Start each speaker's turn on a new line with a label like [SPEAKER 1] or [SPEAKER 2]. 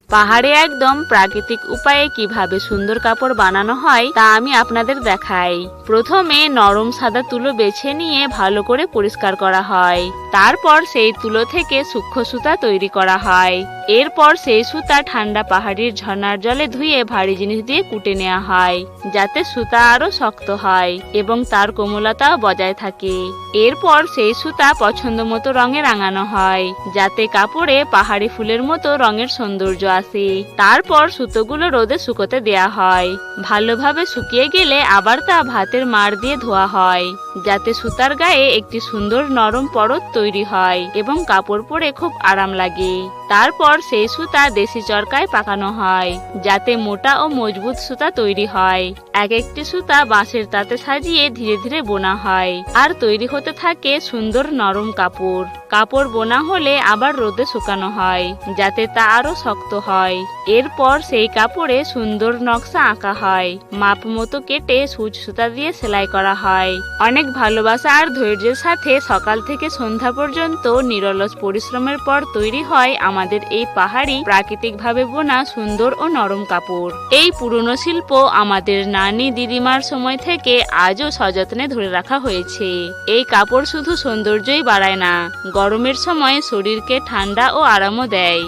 [SPEAKER 1] পাহাড়ে একদম প্রাকৃতিক উপায়ে কিভাবে সুন্দর কাপড় বানানো হয় তা আমি আপনাদের দেখাই। প্রথমে নরম সাদা তুলো বেছে নিয়ে ভালো করে পরিষ্কার করা হয়। তারপর সেই তুলো থেকে সূক্ষ্ম সুতা তৈরি করা হয়। এরপর সেই সুতা ঠান্ডা পাহাড়ির ঝর্ণার জলে ধুয়ে ভারী জিনিস দিয়ে কুটে নেওয়া হয়, যাতে সুতা আরো শক্ত হয় এবং তার কোমলতাও বজায় থাকে। এরপর সেই সুতা পছন্দ মতো রঙে রাঙানো হয়, যাতে কাপড়ে পাহাড়ি ফুলের মতো রঙের সৌন্দর্য আসে। তারপর সুতোগুলো রোদে শুকোতে দেয়া হয়। ভালোভাবে শুকিয়ে গেলে আবার তা ভাতের মাড় দিয়ে ধোয়া হয়, যাতে সুতার গায়ে একটি সুন্দর নরম পরত তৈরি হয় এবং কাপড় পরে খুব আরাম লাগে। তারপর সেই সুতা দেশি চরকায় পাকানো হয়, যাতে মোটা ও মজবুত সুতা তৈরি হয়। এক একটি সুতা বাঁশের তাতে সাজিয়ে ধীরে ধীরে বোনা হয়, আর তৈরি হতে থাকে সুন্দর নরম কাপড়। কাপড় বোনা হলে আবার রোদে শুকানো হয়, যাতে তা আরো শক্ত হয়। এরপর সেই কাপড়ে সুন্দর নকশা আঁকা হয়, মাপ মতো কেটে সূচ সুতা দিয়ে সেলাই করা হয়। অনেক ভালোবাসা আর ধৈর্যের সাথে সকাল থেকে সন্ধ্যা পর্যন্ত নিরলস পরিশ্রমের পর তৈরি হয় আমাদের এই পাহাড়ি প্রাকৃতিকভাবে বোনা সুন্দর ও নরম কাপড়। এই পুরনো শিল্প আমাদের নানি দিদিমার সময় থেকে আজও সযত্নে ধরে রাখা হয়েছে। এই কাপড় শুধু সৌন্দর্যই বাড়ায় না, গরমের সময় শরীরকে ঠান্ডা ও আরামও দেয়।